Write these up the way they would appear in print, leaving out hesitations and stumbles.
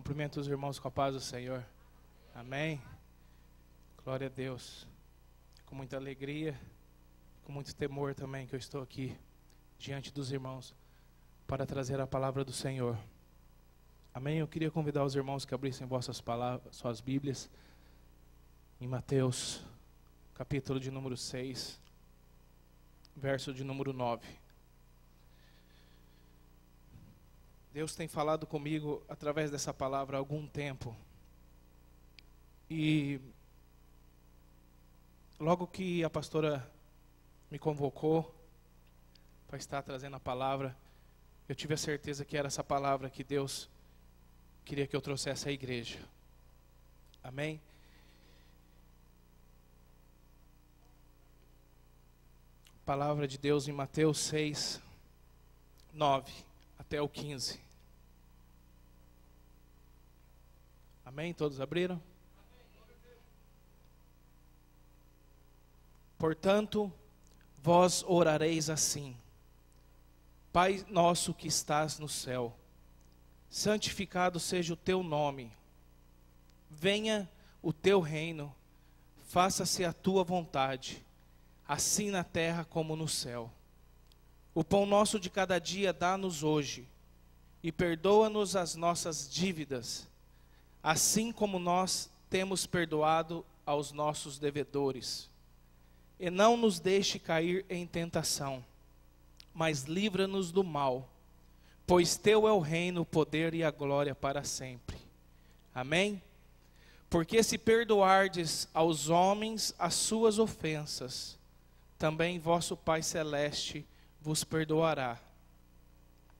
Cumprimento os irmãos com a paz do Senhor. Amém. Glória a Deus. Com muita alegria, com muito temor também que eu estou aqui diante dos irmãos para trazer a palavra do Senhor. Amém. Eu queria convidar os irmãos que abrissem suas Bíblias em Mateus, capítulo de número 6, verso de número 9. Deus tem falado comigo através dessa palavra há algum tempo. E logo que a pastora me convocou para estar trazendo a palavra, eu tive a certeza que era essa palavra que Deus queria que eu trouxesse à igreja. Amém? Palavra de Deus em Mateus 6, 9 até o 15. Amém? Todos abriram? Portanto, vós orareis assim: Pai nosso que estás no céu, santificado seja o teu nome. Venha o teu reino, faça-se a tua vontade, assim na terra como no céu. O pão nosso de cada dia dá-nos hoje, e perdoa-nos as nossas dívidas, assim como nós temos perdoado aos nossos devedores. E não nos deixe cair em tentação, mas livra-nos do mal, pois teu é o reino, o poder e a glória para sempre. Amém? Porque se perdoardes aos homens as suas ofensas, também vosso Pai Celeste vos perdoará.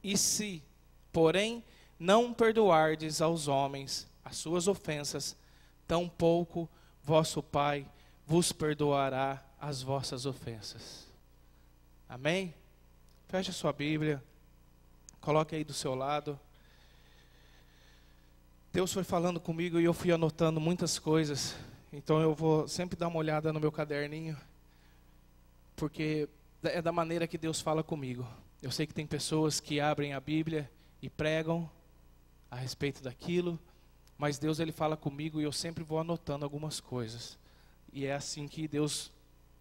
E se, porém, não perdoardes aos homens as suas ofensas, tampouco vosso Pai vos perdoará as vossas ofensas. Amém? Feche a sua Bíblia, coloque aí do seu lado. Deus foi falando comigo e eu fui anotando muitas coisas, então eu vou sempre dar uma olhada no meu caderninho, porque é da maneira que Deus fala comigo. Eu sei que tem pessoas que abrem a Bíblia e pregam a respeito daquilo, mas Deus ele fala comigo e eu sempre vou anotando algumas coisas. E é assim que Deus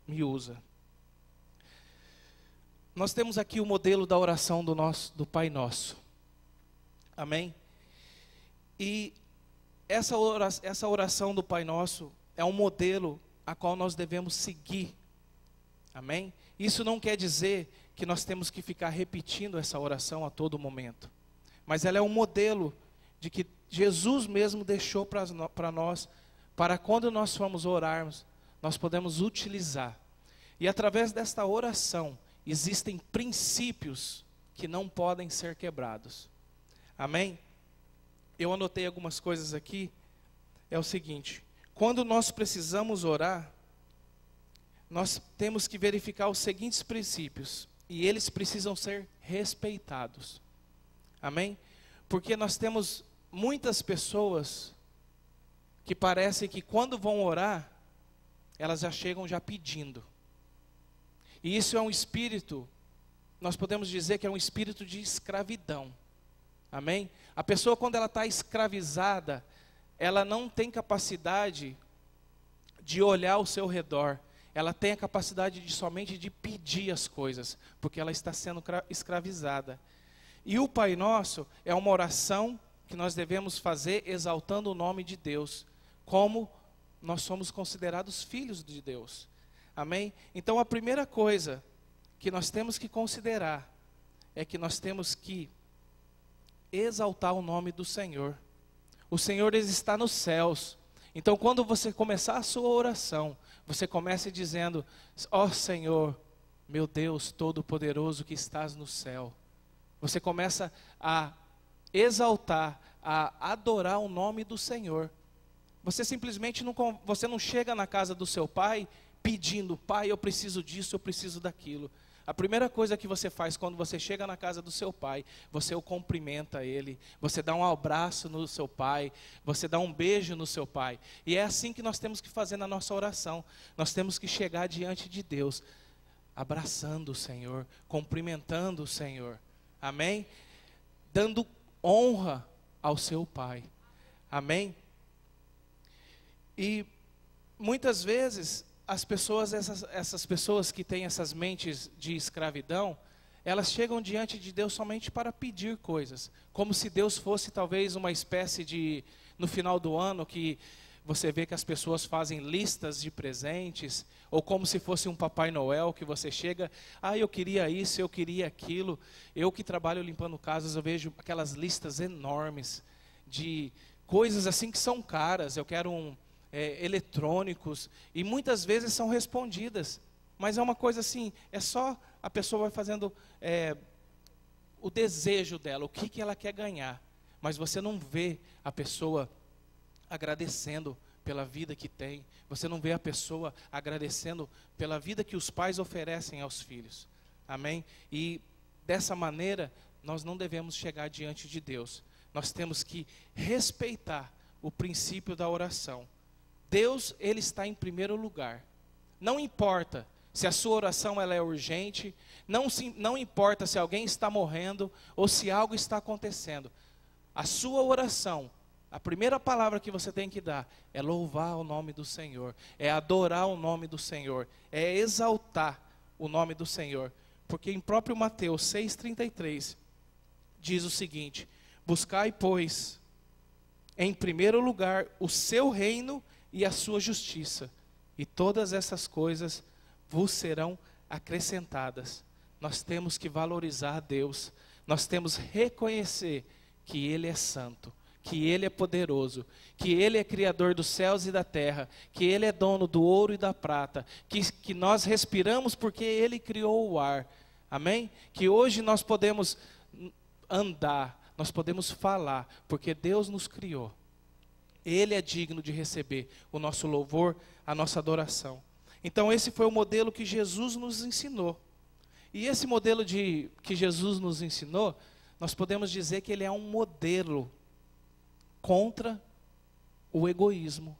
me usa. Nós temos aqui o modelo da oração do Pai Nosso. Amém? E essa oração do Pai Nosso é um modelo a qual nós devemos seguir. Amém? Isso não quer dizer que nós temos que ficar repetindo essa oração a todo momento. Mas ela é um modelo de que Jesus mesmo deixou para nós, para quando nós formos orarmos, nós podemos utilizar. E através desta oração, existem princípios que não podem ser quebrados. Amém? Eu anotei algumas coisas aqui. É o seguinte: quando nós precisamos orar, nós temos que verificar os seguintes princípios, e eles precisam ser respeitados. Amém? Porque nós temos muitas pessoas que parecem que quando vão orar, elas já chegam já pedindo. E isso é um espírito, nós podemos dizer que é um espírito de escravidão. Amém? A pessoa, quando ela está escravizada, ela não tem capacidade de olhar ao seu redor. Ela tem a capacidade somente de pedir as coisas, porque ela está sendo escravizada. E o Pai Nosso é uma oração que nós devemos fazer exaltando o nome de Deus, como nós somos considerados filhos de Deus. Amém? Então a primeira coisa que nós temos que considerar é que nós temos que exaltar o nome do Senhor. O Senhor ele está nos céus. Então quando você começar a sua oração, você comece dizendo: ó Senhor, meu Deus Todo-Poderoso que estás no céu. Você começa a exaltar, a adorar o nome do Senhor. Você simplesmente você não chega na casa do seu pai pedindo: Pai, eu preciso disso, eu preciso daquilo. A primeira coisa que você faz quando você chega na casa do seu pai, você o cumprimenta ele, você dá um abraço no seu pai, você dá um beijo no seu pai. E é assim que nós temos que fazer na nossa oração. Nós temos que chegar diante de Deus, abraçando o Senhor, cumprimentando o Senhor. Amém? Dando honra ao seu pai. Amém? E muitas vezes as pessoas, essas pessoas que têm essas mentes de escravidão, elas chegam diante de Deus somente para pedir coisas, como se Deus fosse talvez uma espécie de, no final do ano, que você vê que as pessoas fazem listas de presentes, ou como se fosse um Papai Noel, que você chega, eu queria isso, eu queria aquilo. Eu que trabalho limpando casas, eu vejo aquelas listas enormes de coisas assim que são caras. Eu quero eletrônicos, e muitas vezes são respondidas, mas é uma coisa assim, é só a pessoa vai fazendo o desejo dela, o que ela quer ganhar, mas você não vê a pessoa agradecendo pela vida que tem, você não vê a pessoa agradecendo pela vida que os pais oferecem aos filhos, amém? E dessa maneira, nós não devemos chegar diante de Deus, nós temos que respeitar o princípio da oração. Deus, Ele está em primeiro lugar, não importa se a sua oração ela é urgente, não importa se alguém está morrendo, ou se algo está acontecendo, a sua oração, a primeira palavra que você tem que dar, é louvar o nome do Senhor, é adorar o nome do Senhor, é exaltar o nome do Senhor, porque em próprio Mateus 6,33, diz o seguinte: buscai, pois, em primeiro lugar, o seu reino e a sua justiça, e todas essas coisas vos serão acrescentadas. Nós temos que valorizar a Deus, nós temos que reconhecer que Ele é santo, que Ele é poderoso, que Ele é criador dos céus e da terra, que Ele é dono do ouro e da prata, que nós respiramos porque Ele criou o ar, amém? Que hoje nós podemos andar, nós podemos falar, porque Deus nos criou. Ele é digno de receber o nosso louvor, a nossa adoração. Então esse foi o modelo que Jesus nos ensinou. E esse modelo que Jesus nos ensinou, nós podemos dizer que ele é um modelo contra o egoísmo.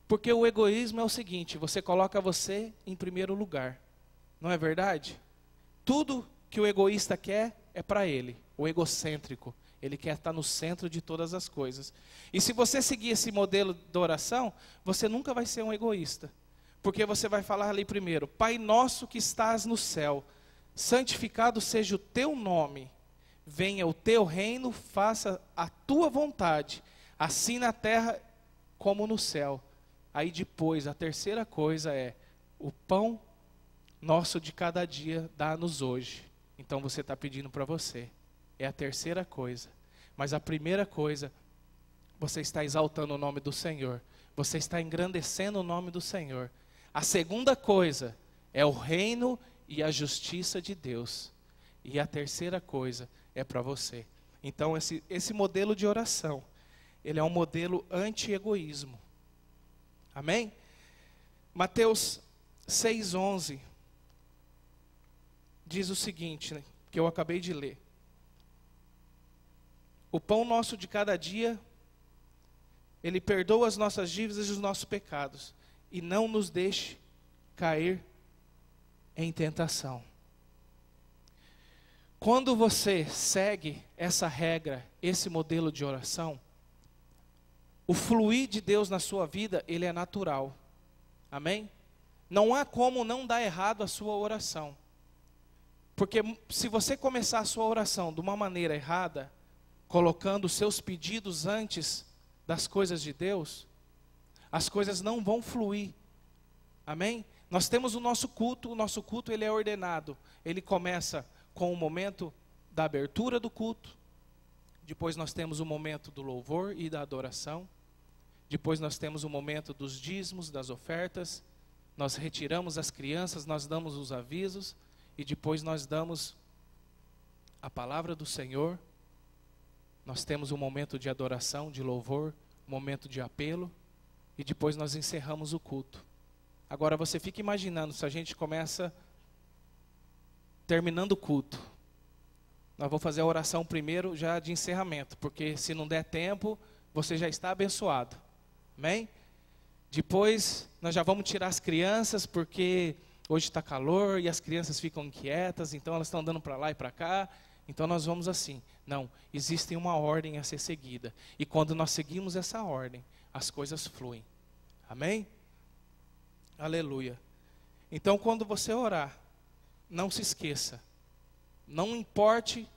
Porque o egoísmo é o seguinte: você coloca você em primeiro lugar, não é verdade? Tudo que o egoísta quer é para ele, o egocêntrico. Ele quer estar no centro de todas as coisas. E se você seguir esse modelo de oração, você nunca vai ser um egoísta. Porque você vai falar ali primeiro: Pai nosso que estás no céu, santificado seja o teu nome. Venha o teu reino, faça a tua vontade, assim na terra como no céu. Aí depois, a terceira coisa é: o pão nosso de cada dia dá-nos hoje. Então você está pedindo para você. É a terceira coisa. Mas a primeira coisa, você está exaltando o nome do Senhor. Você está engrandecendo o nome do Senhor. A segunda coisa é o reino e a justiça de Deus. E a terceira coisa é para você. Então esse modelo de oração, ele é um modelo anti-egoísmo. Amém? Mateus 6,11 diz o seguinte, né, que eu acabei de ler. O pão nosso de cada dia, Ele perdoa as nossas dívidas e os nossos pecados, e não nos deixe cair em tentação. Quando você segue essa regra, esse modelo de oração, o fluir de Deus na sua vida, ele é natural. Amém? Não há como não dar errado a sua oração. Porque se você começar a sua oração de uma maneira errada, colocando os seus pedidos antes das coisas de Deus, as coisas não vão fluir. Amém? Nós temos o nosso culto ele é ordenado. Ele começa com o momento da abertura do culto, depois nós temos o momento do louvor e da adoração, depois nós temos o momento dos dízimos, das ofertas, nós retiramos as crianças, nós damos os avisos, e depois nós damos a palavra do Senhor. Nós temos um momento de adoração, de louvor, um momento de apelo, e depois nós encerramos o culto. Agora você fica imaginando, se a gente começa terminando o culto, nós vamos fazer a oração primeiro já de encerramento, porque se não der tempo, você já está abençoado. Amém? Depois nós já vamos tirar as crianças, porque hoje está calor e as crianças ficam inquietas, então elas estão andando para lá e para cá. Então nós vamos assim, Não, existe uma ordem a ser seguida. E quando nós seguimos essa ordem, as coisas fluem. Amém? Aleluia. Então, quando você orar, não se esqueça. Não importe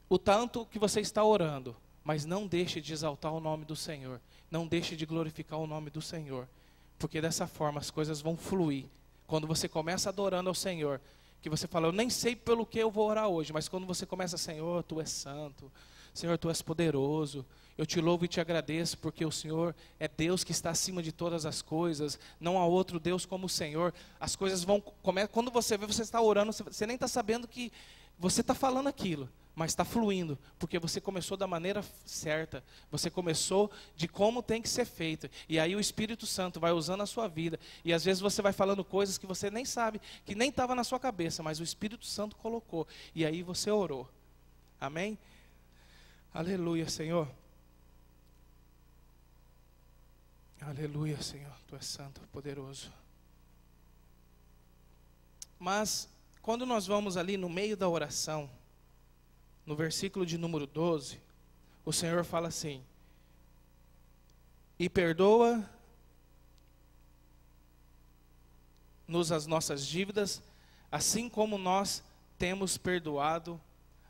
o tanto que você está orando, mas não deixe de exaltar o nome do Senhor. Não deixe de glorificar o nome do Senhor. Porque dessa forma as coisas vão fluir. Quando você começa adorando ao Senhor, que você fala, eu nem sei pelo que eu vou orar hoje, mas quando você começa, Senhor, Tu és santo, Senhor, Tu és poderoso, eu Te louvo e Te agradeço, porque o Senhor é Deus que está acima de todas as coisas, não há outro Deus como o Senhor. As coisas vão, quando você vê, você está orando, você nem está sabendo que você está falando aquilo, mas está fluindo, porque você começou da maneira certa, você começou de como tem que ser feito, e aí o Espírito Santo vai usando a sua vida, e às vezes você vai falando coisas que você nem sabe, que nem estava na sua cabeça, mas o Espírito Santo colocou, e aí você orou. Amém? Aleluia, Senhor. Aleluia, Senhor, Tu és santo, poderoso. Mas, quando nós vamos ali no meio da oração, no versículo de número 12, o Senhor fala assim: e perdoa-nos as nossas dívidas, assim como nós temos perdoado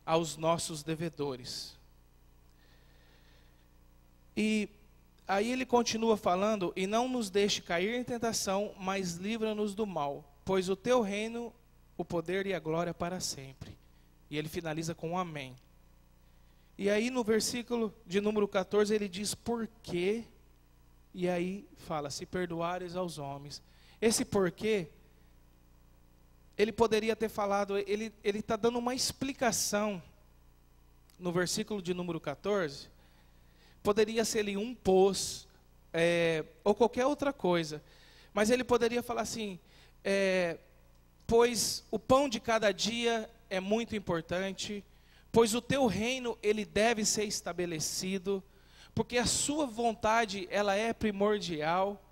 aos nossos devedores. E aí ele continua falando, e não nos deixe cair em tentação, mas livra-nos do mal, pois o Teu reino, o poder e a glória para sempre. E ele finaliza com um amém. E aí no versículo de número 14 ele diz por quê, e aí fala, se perdoares aos homens. Esse porquê, ele poderia ter falado, ele está dando uma explicação no versículo de número 14, poderia ser ali um pós, ou qualquer outra coisa, mas ele poderia falar assim, pois o pão de cada dia é muito importante, pois o Teu reino, ele deve ser estabelecido, porque a Sua vontade, ela é primordial,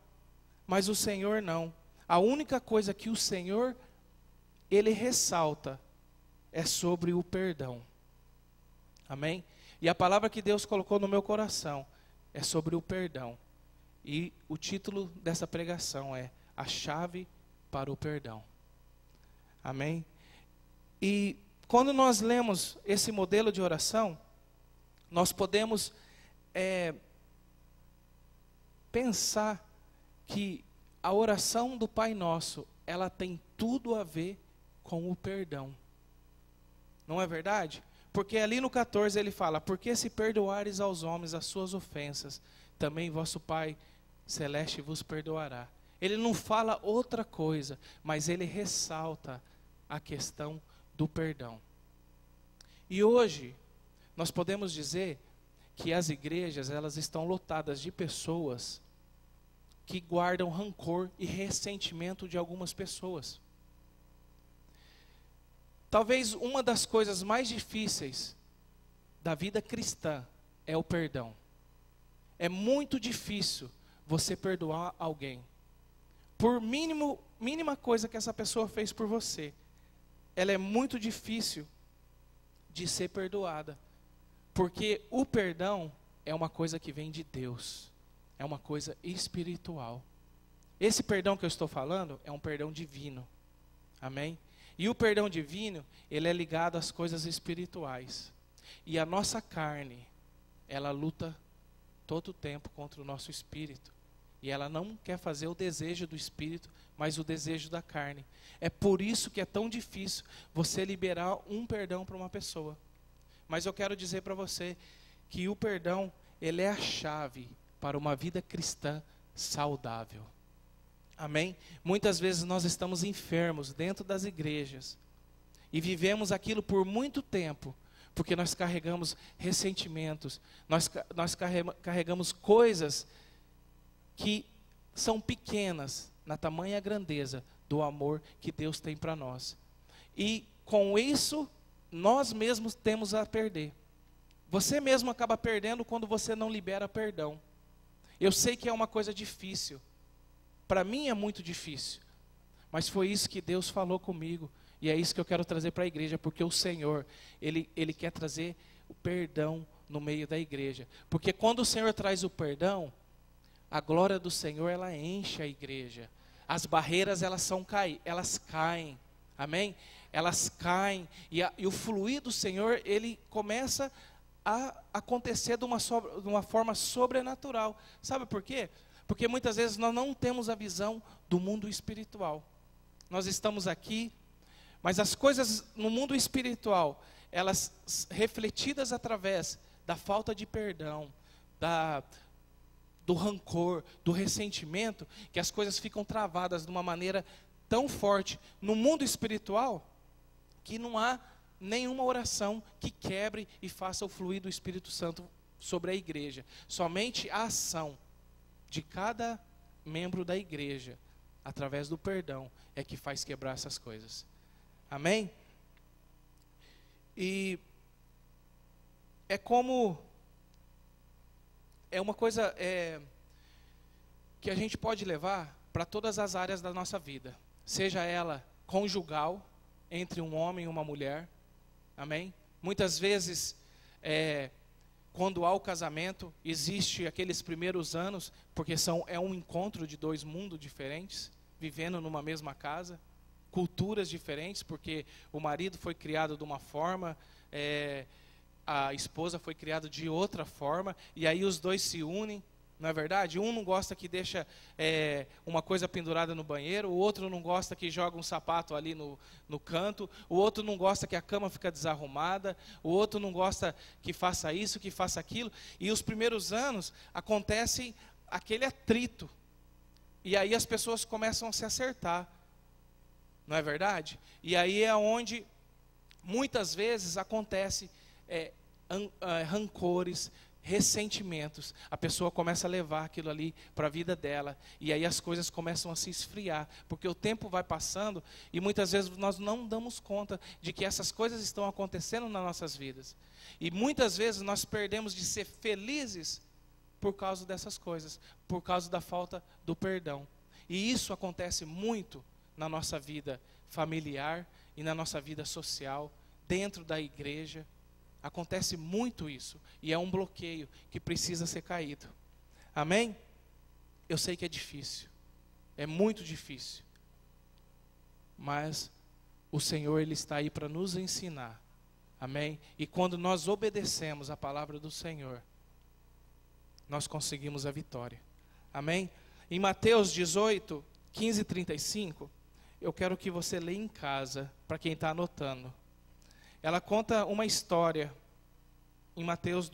mas o Senhor não. A única coisa que o Senhor, ele ressalta, é sobre o perdão. Amém? E a palavra que Deus colocou no meu coração, é sobre o perdão. E o título dessa pregação é, a chave para o perdão. Amém? E quando nós lemos esse modelo de oração, nós podemos pensar que a oração do Pai Nosso, ela tem tudo a ver com o perdão. Não é verdade? Porque ali no 14 ele fala, porque se perdoares aos homens as suas ofensas, também vosso Pai Celeste vos perdoará. Ele não fala outra coisa, mas ele ressalta a questão do perdão. E hoje, nós podemos dizer que as igrejas, elas estão lotadas de pessoas que guardam rancor e ressentimento de algumas pessoas. Talvez uma das coisas mais difíceis da vida cristã é o perdão. É muito difícil você perdoar alguém. Por mínima coisa que essa pessoa fez por você, ela é muito difícil de ser perdoada. Porque o perdão é uma coisa que vem de Deus. É uma coisa espiritual. Esse perdão que eu estou falando é um perdão divino. Amém? E o perdão divino, ele é ligado às coisas espirituais. E a nossa carne, ela luta todo o tempo contra o nosso espírito. E ela não quer fazer o desejo do espírito, mas o desejo da carne. É por isso que é tão difícil você liberar um perdão para uma pessoa. Mas eu quero dizer para você que o perdão, ele é a chave para uma vida cristã saudável. Amém? Muitas vezes nós estamos enfermos dentro das igrejas e vivemos aquilo por muito tempo, porque nós carregamos ressentimentos, nós carregamos coisas que são pequenas na tamanha grandeza do amor que Deus tem para nós. E com isso, nós mesmos temos a perder. Você mesmo acaba perdendo quando você não libera perdão. Eu sei que é uma coisa difícil. Para mim é muito difícil. Mas foi isso que Deus falou comigo. E é isso que eu quero trazer para a igreja. Porque o Senhor, Ele quer trazer o perdão no meio da igreja. Porque quando o Senhor traz o perdão, a glória do Senhor, ela enche a igreja. As barreiras, elas caem. Amém? Elas caem. E o fluir do Senhor, ele começa a acontecer de uma forma sobrenatural. Sabe por quê? Porque muitas vezes nós não temos a visão do mundo espiritual. Nós estamos aqui, mas as coisas no mundo espiritual, elas refletidas através da falta de perdão, do rancor, do ressentimento, que as coisas ficam travadas de uma maneira tão forte no mundo espiritual, que não há nenhuma oração que quebre e faça o fluir do Espírito Santo sobre a igreja. Somente a ação de cada membro da igreja, através do perdão, é que faz quebrar essas coisas. Amém? E é uma coisa que a gente pode levar para todas as áreas da nossa vida, seja ela conjugal, entre um homem e uma mulher. Amém? Muitas vezes, quando há o casamento, existe aqueles primeiros anos, porque é um encontro de dois mundos diferentes, vivendo numa mesma casa, culturas diferentes, porque o marido foi criado de uma forma, a esposa foi criada de outra forma, e aí os dois se unem, não é verdade? Um não gosta que deixa uma coisa pendurada no banheiro, o outro não gosta que joga um sapato ali no canto, o outro não gosta que a cama fica desarrumada, o outro não gosta que faça isso, que faça aquilo. E os primeiros anos acontece aquele atrito, e aí as pessoas começam a se acertar, não é verdade? E aí é onde muitas vezes acontece rancores, ressentimentos. A pessoa começa a levar aquilo ali para a vida dela, e aí as coisas começam a se esfriar, porque o tempo vai passando e muitas vezes nós não damos conta de que essas coisas estão acontecendo nas nossas vidas, e muitas vezes nós perdemos de ser felizes por causa dessas coisas, por causa da falta do perdão. E isso acontece muito na nossa vida familiar e na nossa vida social, dentro da igreja. Acontece muito isso, e é um bloqueio que precisa ser caído. Amém? Eu sei que é difícil, é muito difícil, mas o Senhor, Ele está aí para nos ensinar. Amém? E quando nós obedecemos a palavra do Senhor, nós conseguimos a vitória. Amém? Em Mateus 18, 15 e 35, eu quero que você leia em casa, para quem está anotando. Ela conta uma história, em Mateus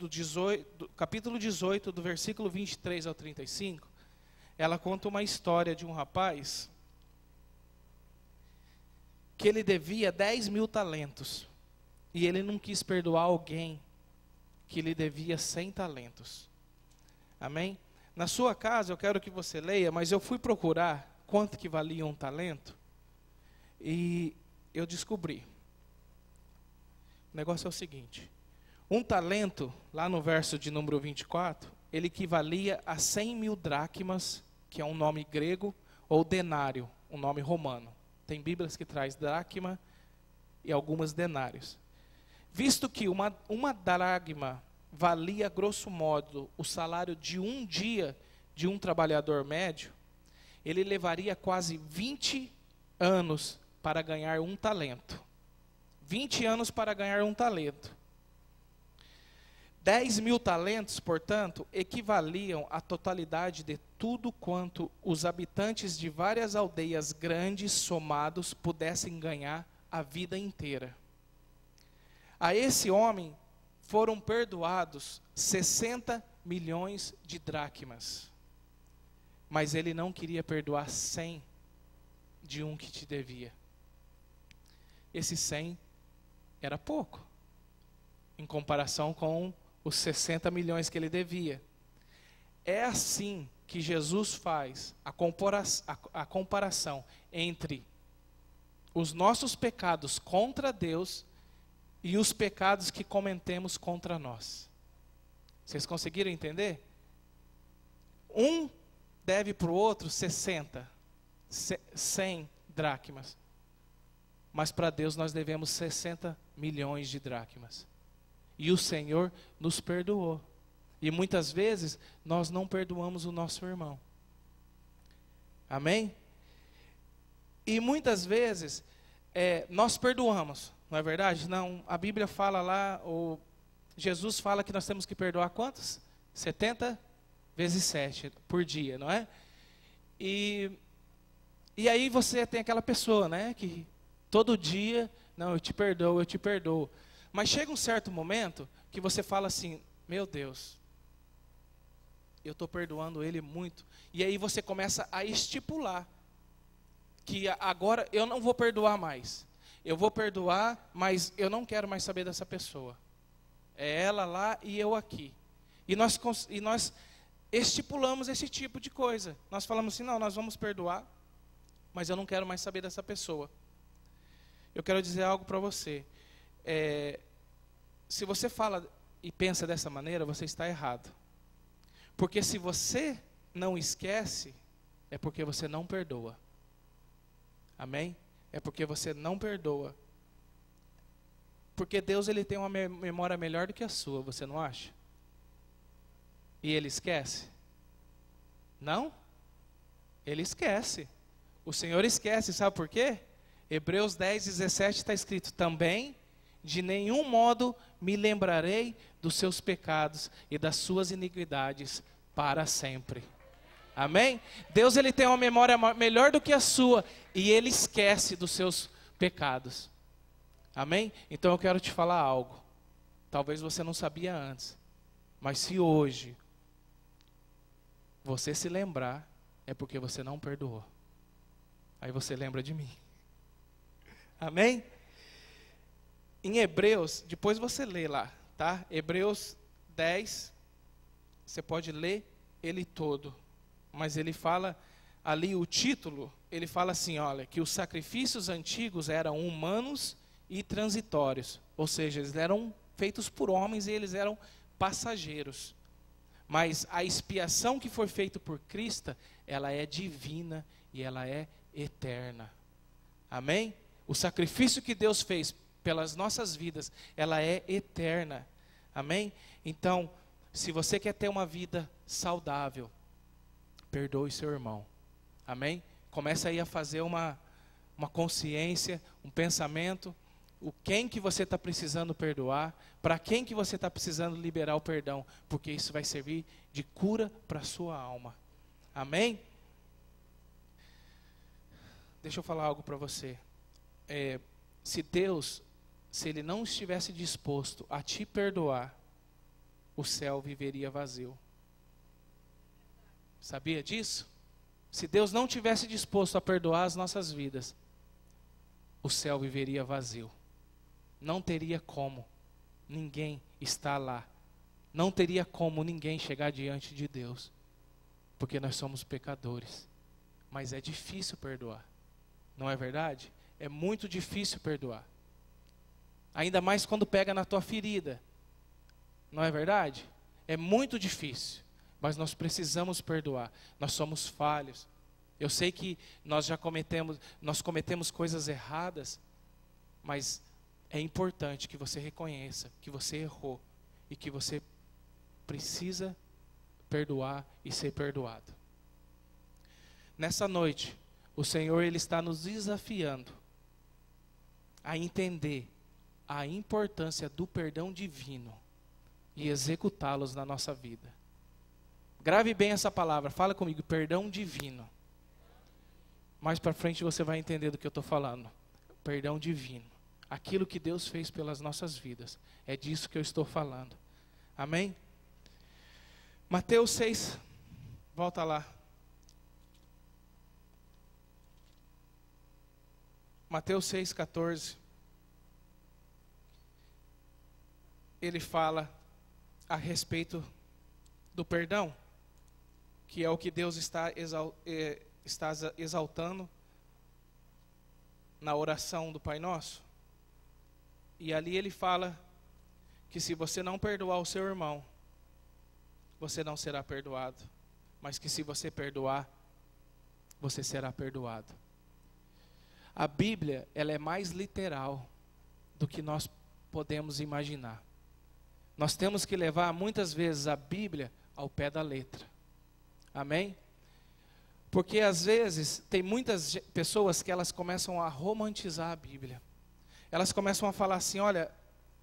capítulo 18, do versículo 23 ao 35, ela conta uma história de um rapaz, que ele devia 10.000 talentos, e ele não quis perdoar alguém que lhe devia 100 talentos. Amém? Na sua casa, eu quero que você leia, mas eu fui procurar quanto que valia um talento, e eu descobri. O negócio é o seguinte: um talento, lá no verso de número 24, ele equivalia a 100.000 dracmas, que é um nome grego, ou denário, um nome romano. Tem bíblias que traz dracma e algumas denários. Visto que uma dracma valia, grosso modo, o salário de um dia de um trabalhador médio, ele levaria quase 20 anos para ganhar um talento. 20 anos para ganhar um talento. 10.000 talentos, portanto, equivaliam à totalidade de tudo quanto os habitantes de várias aldeias grandes somados pudessem ganhar a vida inteira. A esse homem foram perdoados 60 milhões de dracmas. Mas ele não queria perdoar 100 de um que te devia. Esse 100 era pouco, em comparação com os 60 milhões que ele devia. É assim que Jesus faz a comparação entre os nossos pecados contra Deus e os pecados que cometemos contra nós. Vocês conseguiram entender? Um deve para o outro 60, 100 dracmas. Mas para Deus nós devemos 60 milhões de dracmas. e o Senhor nos perdoou. E muitas vezes nós não perdoamos o nosso irmão. Amém? E muitas vezes nós perdoamos, não é verdade? Não, a Bíblia fala lá, ou Jesus fala que nós temos que perdoar quantos? 70 vezes 7 por dia, não é? E aí você tem aquela pessoa, né, que todo dia, não, eu te perdoo, eu te perdoo. Mas chega um certo momento que você fala assim, meu Deus, eu estou perdoando ele muito. E aí você começa a estipular que agora eu não vou perdoar mais. Eu vou perdoar, mas eu não quero mais saber dessa pessoa. É ela lá e eu aqui. E nós estipulamos esse tipo de coisa. Nós falamos assim, não, nós vamos perdoar, mas eu não quero mais saber dessa pessoa. Eu quero dizer algo para você. Se você fala e pensa dessa maneira, você está errado. Porque se você não esquece, é porque você não perdoa. Amém? É porque você não perdoa. Porque Deus, ele tem uma memória melhor do que a sua, você não acha? E ele esquece? Não? Ele esquece. O Senhor esquece, sabe por quê? Hebreus 10, 17 está escrito, também, de nenhum modo me lembrarei dos seus pecados e das suas iniquidades para sempre. Amém? Deus, ele tem uma memória melhor do que a sua e ele esquece dos seus pecados. Amém? Então eu quero te falar algo. Talvez você não sabia antes, mas se hoje você se lembrar, é porque você não perdoou. Aí você lembra de mim. Amém? Em Hebreus, depois você lê lá, tá? Hebreus 10, você pode ler ele todo. Mas ele fala, ali o título, ele fala assim, olha, que os sacrifícios antigos eram humanos e transitórios. Ou seja, eles eram feitos por homens e eles eram passageiros. Mas a expiação que foi feita por Cristo, ela é divina e ela é eterna. Amém? O sacrifício que Deus fez pelas nossas vidas, ela é eterna. Amém? Então, se você quer ter uma vida saudável, perdoe seu irmão. Amém? Começa aí a fazer uma consciência, um pensamento, quem que você está precisando perdoar, para quem que você está precisando liberar o perdão, porque isso vai servir de cura para a sua alma. Amém? Deixa eu falar algo para você. Se Deus, se Ele não estivesse disposto a te perdoar, o céu viveria vazio. Sabia disso? Se Deus não tivesse disposto a perdoar as nossas vidas, o céu viveria vazio. Não teria como ninguém estar lá. Não teria como ninguém chegar diante de Deus. Porque nós somos pecadores. Mas é difícil perdoar. Não é verdade? É muito difícil perdoar. Ainda mais quando pega na tua ferida. Não é verdade? É muito difícil. Mas nós precisamos perdoar. Nós somos falhos. Eu sei que nós cometemos coisas erradas, mas é importante que você reconheça que você errou e que você precisa perdoar e ser perdoado. Nessa noite, o Senhor, ele está nos desafiando a entender a importância do perdão divino e executá-los na nossa vida. Grave bem essa palavra, fala comigo, perdão divino. Mais para frente você vai entender do que eu estou falando. Perdão divino. Aquilo que Deus fez pelas nossas vidas. É disso que eu estou falando. Amém? Mateus 6, volta lá. Mateus 6,14. Ele fala a respeito do perdão, que é o que Deus está exaltando na oração do Pai Nosso. E ali ele fala que se você não perdoar o seu irmão, você não será perdoado. Mas que se você perdoar, você será perdoado. A Bíblia, ela é mais literal do que nós podemos imaginar. Nós temos que levar muitas vezes a Bíblia ao pé da letra. Amém? Porque às vezes tem muitas pessoas que elas começam a romantizar a Bíblia. Elas começam a falar assim, olha,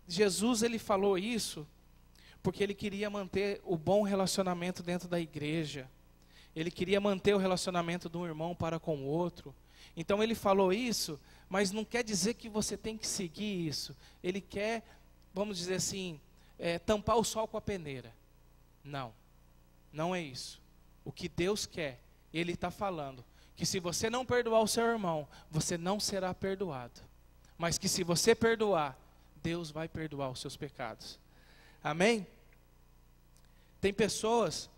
Jesus ele falou isso porque ele queria manter o bom relacionamento dentro da igreja. Ele queria manter o relacionamento de um irmão para com o outro. Então ele falou isso, mas não quer dizer que você tem que seguir isso. Ele quer, vamos dizer assim, tampar o sol com a peneira. Não, não é isso. O que Deus quer, Ele está falando, que se você não perdoar o seu irmão, você não será perdoado. Mas que se você perdoar, Deus vai perdoar os seus pecados. Amém? Tem pessoas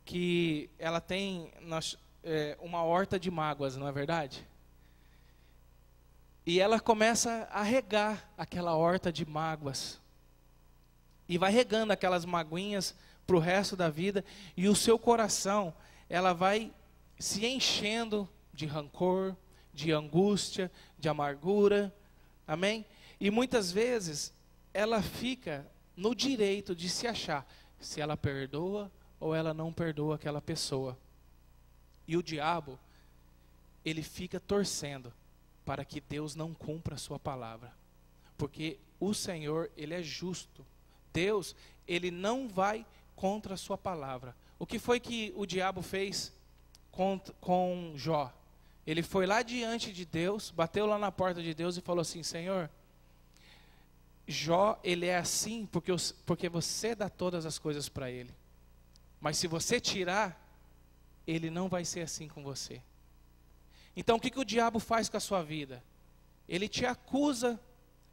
que ela tem uma horta de mágoas, não é verdade? E ela começa a regar aquela horta de mágoas. E vai regando aquelas maguinhas para o resto da vida. E o seu coração, ela vai se enchendo de rancor, de angústia, de amargura. Amém? E muitas vezes ela fica no direito de se achar se ela perdoa ou ela não perdoa aquela pessoa. E o diabo, ele fica torcendo para que Deus não cumpra a sua palavra. Porque o Senhor, Ele é justo. Deus, Ele não vai contra a sua palavra. O que foi que o diabo fez com Jó? Ele foi lá diante de Deus, bateu lá na porta de Deus e falou assim, Senhor, Jó, ele é assim porque você dá todas as coisas para ele. Mas se você tirar, ele não vai ser assim com você. Então o que o diabo faz com a sua vida? Ele te acusa,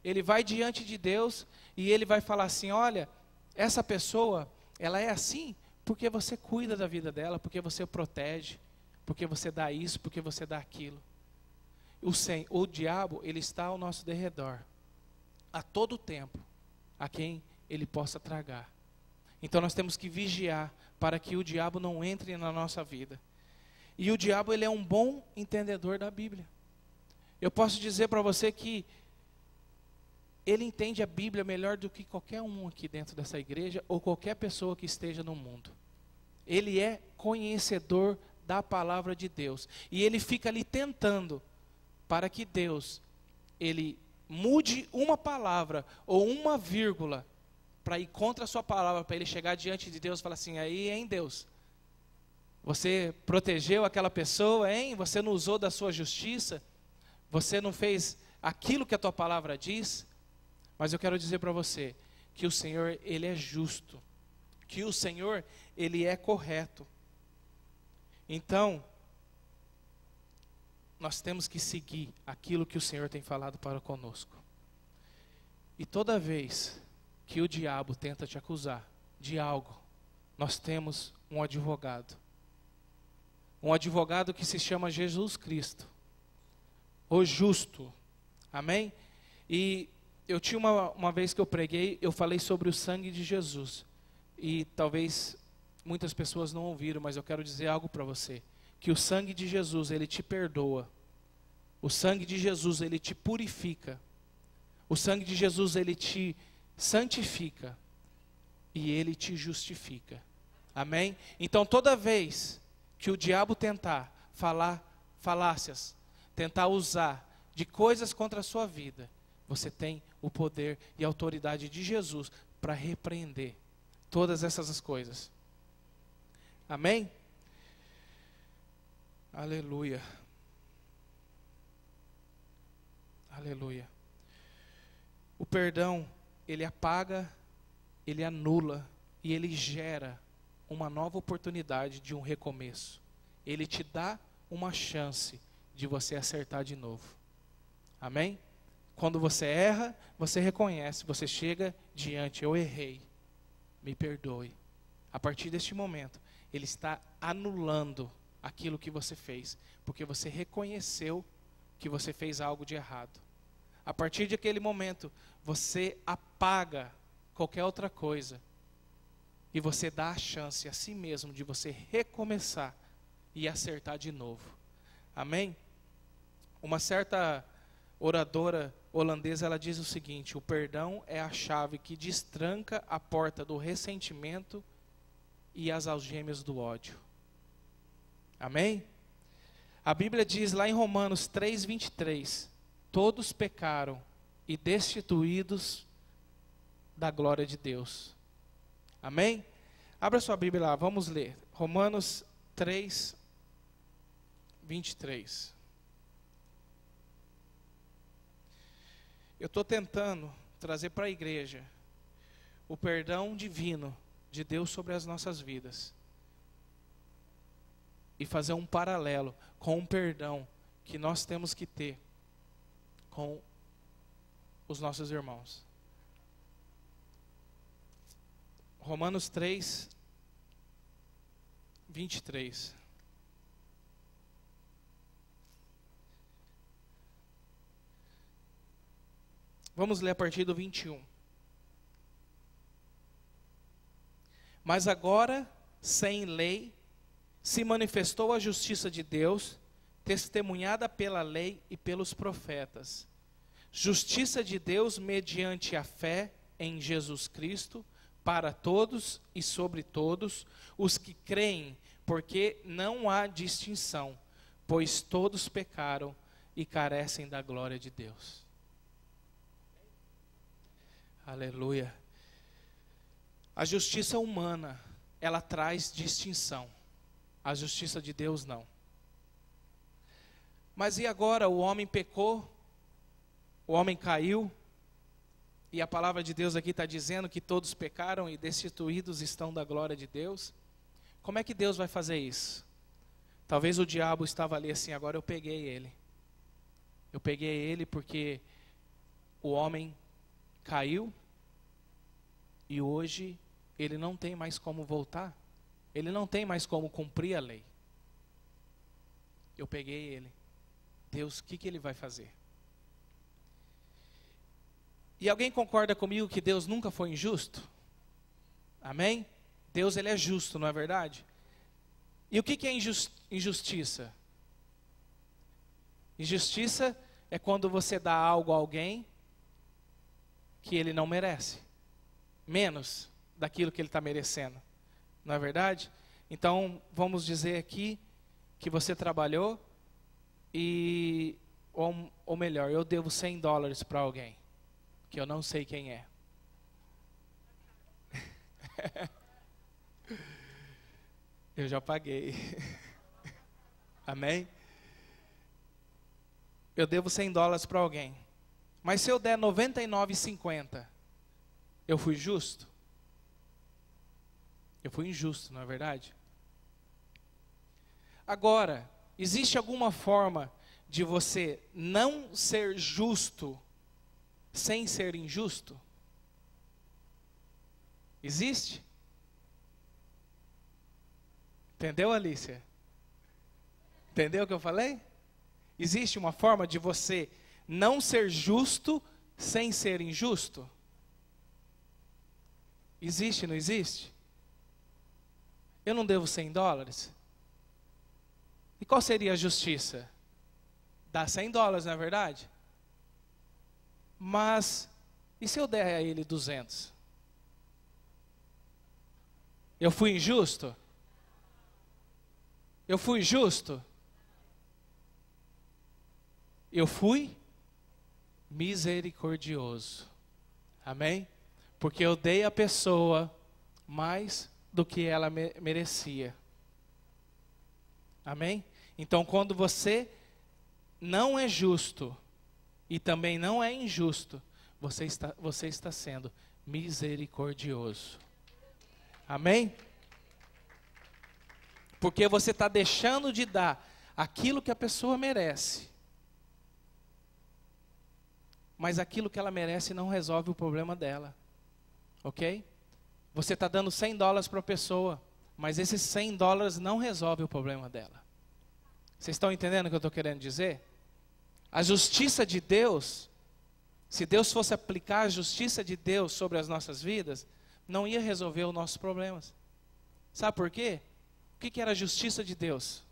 ele vai diante de Deus e ele vai falar assim, olha, essa pessoa, ela é assim porque você cuida da vida dela, porque você protege, porque você dá isso, porque você dá aquilo. O diabo, ele está ao nosso derredor, a todo tempo, a quem ele possa tragar. Então nós temos que vigiar para que o diabo não entre na nossa vida. E o diabo, ele é um bom entendedor da Bíblia. Eu posso dizer para você que ele entende a Bíblia melhor do que qualquer um aqui dentro dessa igreja ou qualquer pessoa que esteja no mundo. Ele é conhecedor da palavra de Deus. E ele fica ali tentando para que Deus, ele mude uma palavra ou uma vírgula para ir contra a sua palavra, para ele chegar diante de Deus e falar assim, aí, hein, Deus? Você protegeu aquela pessoa, hein? Você não usou da sua justiça? Você não fez aquilo que a tua palavra diz? Mas eu quero dizer para você que o Senhor, Ele é justo. Que o Senhor, Ele é correto. Então, nós temos que seguir aquilo que o Senhor tem falado para conosco. E toda vez que o diabo tenta te acusar de algo, nós temos um advogado. Um advogado que se chama Jesus Cristo, o justo. Amém? E eu tinha uma vez que eu preguei, eu falei sobre o sangue de Jesus. E talvez muitas pessoas não ouviram, mas eu quero dizer algo para você. Que o sangue de Jesus, ele te perdoa. O sangue de Jesus, ele te purifica. O sangue de Jesus, ele te santifica. E ele te justifica. Amém? Então toda vez que o diabo tentar falar falácias, tentar usar de coisas contra a sua vida, você tem o poder e a autoridade de Jesus para repreender todas essas coisas. Amém? Aleluia. Aleluia. O perdão, ele apaga, ele anula e ele gera uma nova oportunidade de um recomeço. Ele te dá uma chance de você acertar de novo. Amém? Quando você erra, você reconhece, você chega diante, eu errei, me perdoe. A partir deste momento, ele está anulando aquilo que você fez, porque você reconheceu que você fez algo de errado. A partir daquele momento, você apaga qualquer outra coisa. E você dá a chance a si mesmo de você recomeçar e acertar de novo. Amém? Uma certa oradora holandesa, ela diz o seguinte: o perdão é a chave que destranca a porta do ressentimento e as algemas do ódio. Amém? A Bíblia diz lá em Romanos 3:23, todos pecaram e destituídos da glória de Deus. Amém? Abra sua Bíblia lá, vamos ler. Romanos 3:23. Eu estou tentando trazer para a igreja o perdão divino de Deus sobre as nossas vidas. E fazer um paralelo com o perdão que nós temos que ter com os nossos irmãos. Romanos 3:23. Vamos ler a partir do 21. Mas agora, sem lei, se manifestou a justiça de Deus, testemunhada pela lei e pelos profetas. Justiça de Deus mediante a fé em Jesus Cristo, para todos e sobre todos os que creem, porque não há distinção, pois todos pecaram e carecem da glória de Deus. Aleluia. A justiça humana, ela traz distinção. A justiça de Deus não. Mas e agora? O homem pecou, o homem caiu, e a palavra de Deus aqui está dizendo que todos pecaram e destituídos estão da glória de Deus. Como é que Deus vai fazer isso? Talvez o diabo estava ali assim, agora eu peguei ele. Eu peguei ele porque o homem caiu e hoje ele não tem mais como voltar. Ele não tem mais como cumprir a lei. Eu peguei ele. Deus, o que ele vai fazer? E alguém concorda comigo que Deus nunca foi injusto? Amém? Deus, ele é justo, não é verdade? E o que é injustiça? Injustiça é quando você dá algo a alguém que ele não merece. Menos daquilo que ele está merecendo. Não é verdade? Então, vamos dizer aqui que você trabalhou e, ou melhor, eu devo $100 para alguém, que eu não sei quem é. Eu já paguei. Amém? Eu devo $100 para alguém. Mas se eu der 99,50, eu fui justo? Eu fui injusto, não é verdade? Agora, existe alguma forma de você não ser justo sem ser injusto? Existe? Entendeu, Alicia? Entendeu o que eu falei? Existe uma forma de você não ser justo sem ser injusto? Existe, não existe? Eu não devo $100? E qual seria a justiça? Dá $100, não é verdade? Mas, e se eu der a ele 200? Eu fui injusto? Eu fui justo? Eu fui misericordioso. Amém? Porque eu dei à pessoa mais do que ela merecia. Amém? Então, quando você não é justo e também não é injusto, você está sendo misericordioso. Amém? Porque você está deixando de dar aquilo que a pessoa merece. Mas aquilo que ela merece não resolve o problema dela. Ok? Você está dando $100 para a pessoa, mas esses $100 não resolve o problema dela. Vocês estão entendendo o que eu estou querendo dizer? A justiça de Deus, se Deus fosse aplicar a justiça de Deus sobre as nossas vidas, não ia resolver os nossos problemas. Sabe por quê? O que era a justiça de Deus?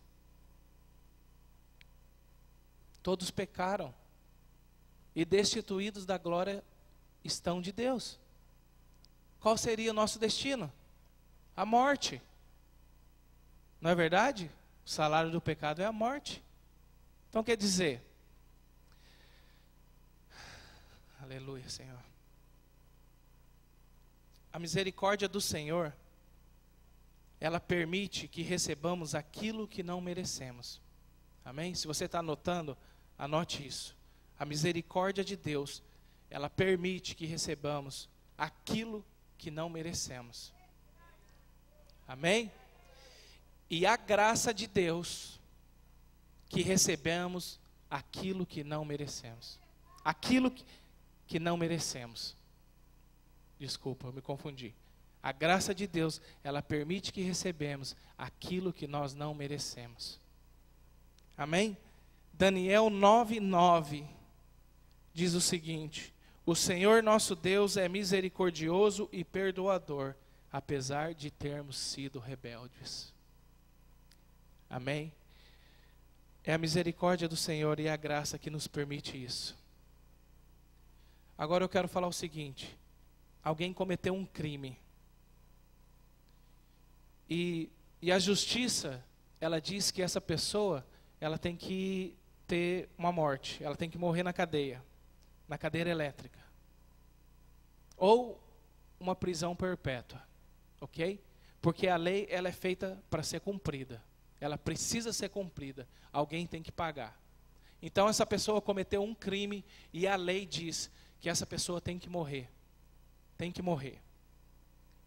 Todos pecaram. e destituídos da glória estão de Deus. Qual seria o nosso destino? A morte. Não é verdade? O salário do pecado é a morte. Então quer dizer, aleluia, Senhor. A misericórdia do Senhor, ela permite que recebamos aquilo que não merecemos. Amém? Se você está anotando, anote isso. A misericórdia de Deus, ela permite que recebamos aquilo que não merecemos. Amém? E a graça de Deus, que recebemos aquilo que não merecemos. Aquilo que não merecemos. Desculpa, eu me confundi. A graça de Deus, ela permite que recebemos aquilo que nós não merecemos. Amém? Daniel 9:9 diz o seguinte: o Senhor nosso Deus é misericordioso e perdoador, apesar de termos sido rebeldes. Amém? É a misericórdia do Senhor e a graça que nos permite isso. Agora eu quero falar o seguinte: alguém cometeu um crime. E a justiça, ela diz que essa pessoa, ela tem que ter uma morte, ela tem que morrer na cadeia elétrica. Ou uma prisão perpétua, ok? Porque a lei, ela é feita para ser cumprida. Ela precisa ser cumprida. Alguém tem que pagar. Então essa pessoa cometeu um crime e a lei diz que essa pessoa tem que morrer. Tem que morrer.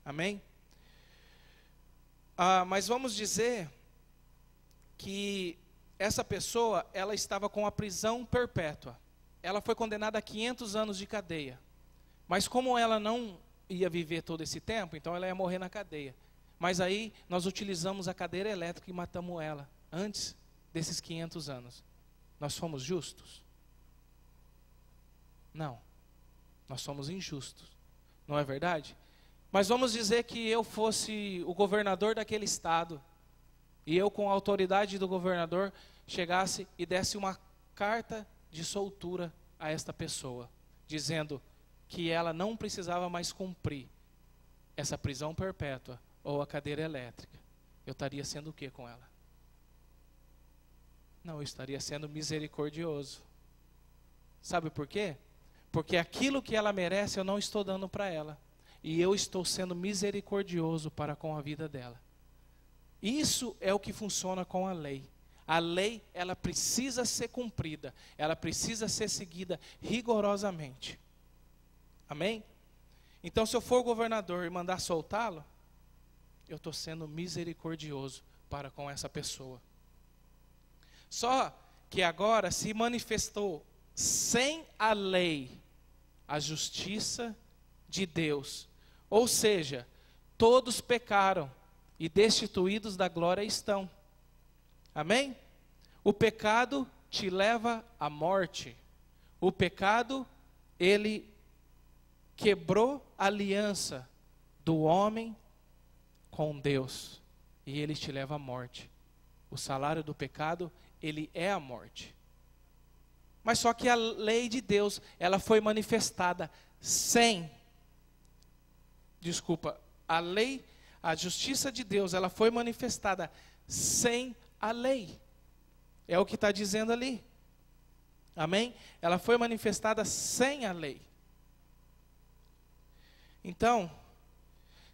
Amém? Mas vamos dizer que essa pessoa, ela estava com a prisão perpétua. Ela foi condenada a 500 anos de cadeia. Mas como ela não ia viver todo esse tempo, então ela ia morrer na cadeia. Mas aí nós utilizamos a cadeira elétrica e matamos ela antes desses 500 anos. Nós fomos justos? Não. Nós somos injustos. Não é verdade? Mas vamos dizer que eu fosse o governador daquele estado, e eu, com a autoridade do governador, chegasse e desse uma carta de soltura a esta pessoa, dizendo que ela não precisava mais cumprir essa prisão perpétua ou a cadeira elétrica. Eu estaria sendo o que com ela? Não, eu estaria sendo misericordioso. Sabe por quê? Porque aquilo que ela merece eu não estou dando para ela. E eu estou sendo misericordioso para com a vida dela. Isso é o que funciona com a lei. A lei, ela precisa ser cumprida. Ela precisa ser seguida rigorosamente. Amém? Então, se eu for governador e mandar soltá-lo, eu estou sendo misericordioso para com essa pessoa. Só que agora se manifestou sem a lei a justiça de Deus. Ou seja, todos pecaram e destituídos da glória estão. Amém? O pecado te leva à morte. O pecado, ele quebrou a aliança do homem com Deus. E ele te leva à morte. O salário do pecado, ele é a morte. Mas só que a lei de Deus, ela foi manifestada a justiça de Deus, ela foi manifestada sem a lei. É o que está dizendo ali. Amém? Ela foi manifestada sem a lei. Então,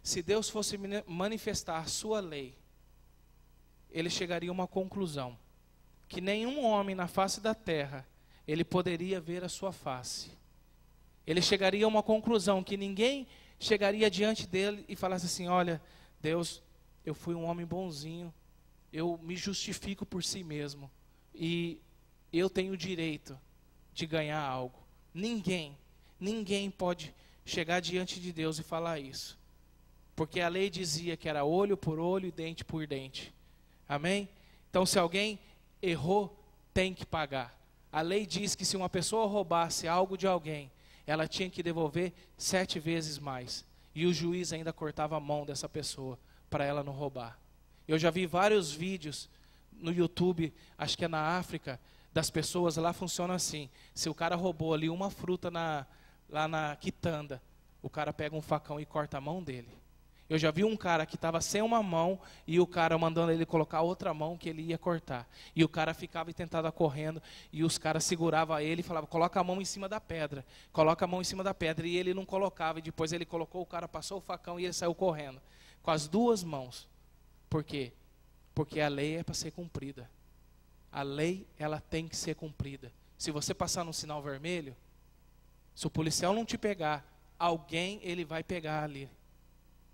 se Deus fosse manifestar a sua lei, ele chegaria a uma conclusão: que nenhum homem na face da terra, ele poderia ver a sua face. Ele chegaria a uma conclusão que ninguém chegaria diante dele e falasse assim: olha, Deus, eu fui um homem bonzinho, eu me justifico por si mesmo, e eu tenho o direito de ganhar algo. Ninguém pode chegar diante de Deus e falar isso. Porque a lei dizia que era olho por olho e dente por dente. Amém? Então, se alguém errou, tem que pagar. A lei diz que se uma pessoa roubasse algo de alguém, ela tinha que devolver 7 vezes mais. E o juiz ainda cortava a mão dessa pessoa, para ela não roubar. Eu já vi vários vídeos no YouTube, acho que é na África, das pessoas lá funciona assim. Se o cara roubou ali uma fruta lá na quitanda, o cara pega um facão e corta a mão dele. Eu já vi um cara que estava sem uma mão e o cara mandando ele colocar outra mão que ele ia cortar. E o cara ficava e tentava correndo e os caras seguravam ele e falavam, coloca a mão em cima da pedra. Coloca a mão em cima da pedra. E ele não colocava. E depois ele colocou, o cara passou o facão e ele saiu correndo. Com as duas mãos. Por quê? Porque a lei é para ser cumprida. A lei, ela tem que ser cumprida. Se você passar no sinal vermelho, se o policial não te pegar, alguém ele vai pegar ali.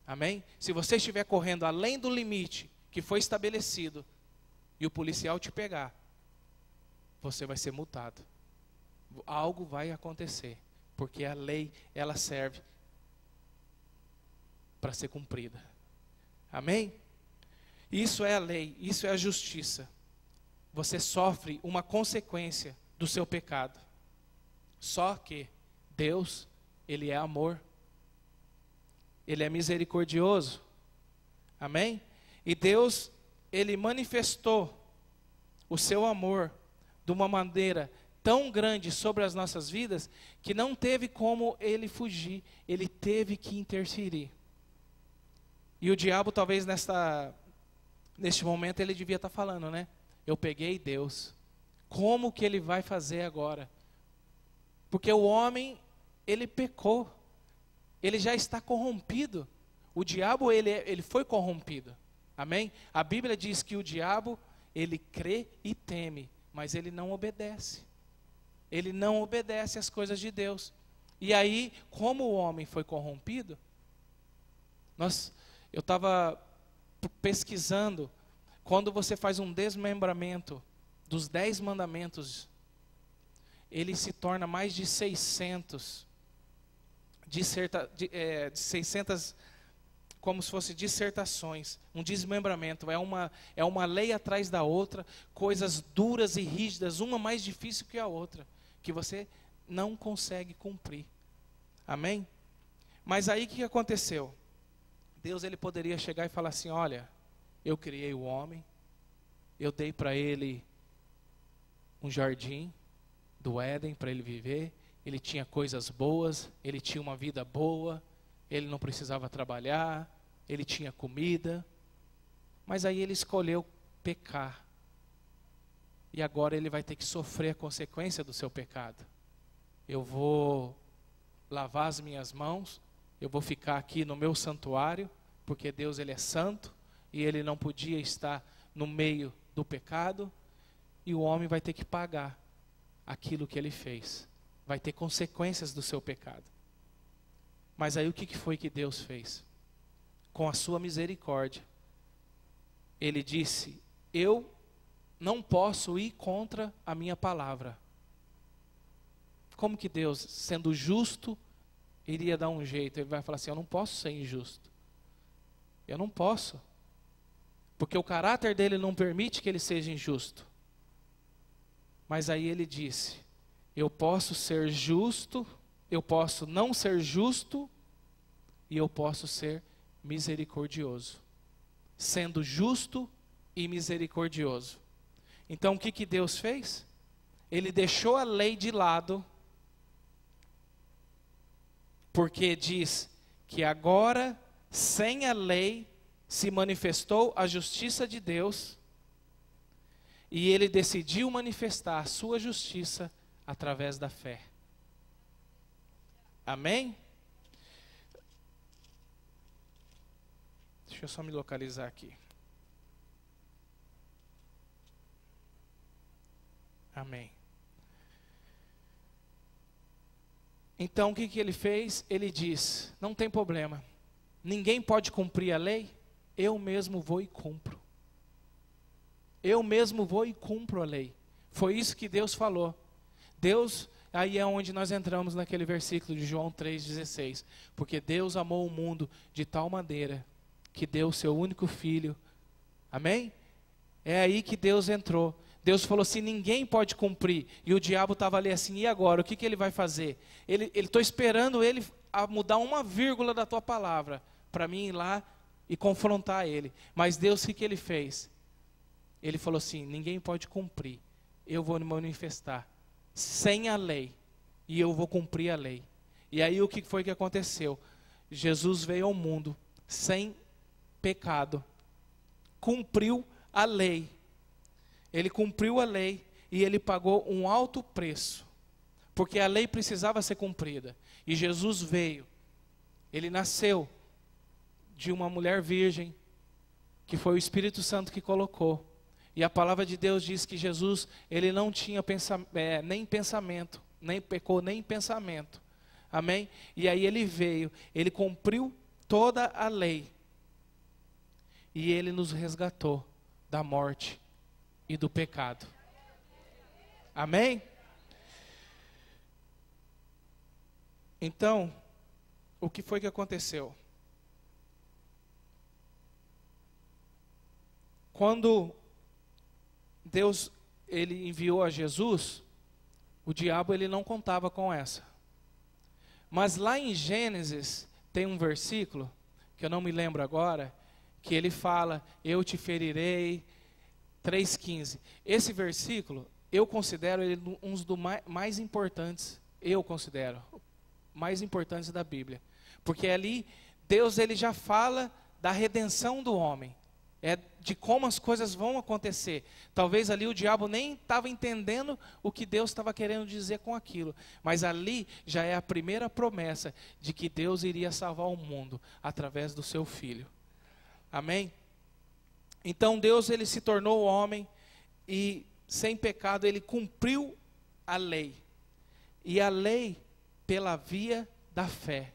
Amém? Se você estiver correndo além do limite que foi estabelecido e o policial te pegar, você vai ser multado. Algo vai acontecer, porque a lei, ela serve para ser cumprida. Amém? Isso é a lei, isso é a justiça. Você sofre uma consequência do seu pecado. Só que Deus, Ele é amor. Ele é misericordioso. Amém? E Deus, Ele manifestou o seu amor de uma maneira tão grande sobre as nossas vidas, que não teve como Ele fugir, Ele teve que interferir. E o diabo talvez neste momento ele devia estar falando, né? Eu peguei Deus. Como que Ele vai fazer agora? Porque o homem, ele pecou. Ele já está corrompido. O diabo, ele foi corrompido. Amém? A Bíblia diz que o diabo, ele crê e teme, mas ele não obedece. Ele não obedece às coisas de Deus. E aí, como o homem foi corrompido, eu estava pesquisando, quando você faz um desmembramento dos 10 mandamentos, ele se torna mais de 600 como se fosse dissertações, um desmembramento, é uma lei atrás da outra, coisas duras e rígidas, uma mais difícil que a outra, que você não consegue cumprir. Amém? Mas aí o que aconteceu? Deus, ele poderia chegar e falar assim, olha, eu criei o homem, eu dei para ele um jardim do Éden para ele viver, ele tinha coisas boas, ele tinha uma vida boa, ele não precisava trabalhar, ele tinha comida, mas aí ele escolheu pecar. E agora ele vai ter que sofrer a consequência do seu pecado. Eu vou lavar as minhas mãos, eu vou ficar aqui no meu santuário, porque Deus, ele é santo, e ele não podia estar no meio do pecado, e o homem vai ter que pagar aquilo que ele fez. Vai ter consequências do seu pecado. Mas aí o que foi que Deus fez? Com a sua misericórdia, Ele disse, eu não posso ir contra a minha palavra. Como que Deus, sendo justo, iria dar um jeito? Ele vai falar assim, eu não posso ser injusto. Eu não posso. Porque o caráter dele não permite que ele seja injusto. Mas aí ele disse, eu posso ser justo, eu posso não ser justo, e eu posso ser misericordioso. Sendo justo e misericordioso. Então o que Deus fez? Ele deixou a lei de lado, porque diz que agora, sem a lei, se manifestou a justiça de Deus, e ele decidiu manifestar a sua justiça através da fé. Amém? Deixa eu só me localizar aqui. Amém. Então o que ele fez? Ele diz, não tem problema, ninguém pode cumprir a lei, eu mesmo vou e cumpro. Eu mesmo vou e cumpro a lei. Foi isso que Deus falou. Deus, aí é onde nós entramos naquele versículo de João 3,16. Porque Deus amou o mundo de tal maneira que deu o seu único filho. Amém? É aí que Deus entrou. Deus falou assim, ninguém pode cumprir. E o diabo estava ali assim, e agora? O que ele vai fazer? Estou esperando ele a mudar uma vírgula da tua palavra, para mim ir lá e confrontar ele. Mas Deus, o que ele fez? Ele falou assim, ninguém pode cumprir. eu vou me manifestar sem a lei, e eu vou cumprir a lei. E aí o que foi que aconteceu? Jesus veio ao mundo sem pecado, cumpriu a lei. Ele cumpriu a lei e ele pagou um alto preço, porque a lei precisava ser cumprida. E Jesus veio, ele nasceu de uma mulher virgem, que foi o Espírito Santo que colocou. E a palavra de Deus diz que Jesus, ele não tinha nem pensamento, nem pecou nem em pensamento. Amém? E aí ele veio, ele cumpriu toda a lei. E ele nos resgatou da morte e do pecado. Amém? Então, o que foi que aconteceu? Quando Deus ele enviou a Jesus, o diabo ele não contava com essa. Mas lá em Gênesis tem um versículo, que eu não me lembro agora, que ele fala, eu te ferirei, 3,15. Esse versículo, eu considero ele um dos mais importantes, mais importantes da Bíblia. Porque ali, Deus ele já fala da redenção do homem. De como as coisas vão acontecer. Talvez ali o diabo nem estava entendendo o que Deus estava querendo dizer com aquilo. Mas ali já é a primeira promessa de que Deus iria salvar o mundo através do seu Filho. Amém? Então Deus ele se tornou homem e sem pecado ele cumpriu a lei. E a lei pela via da fé.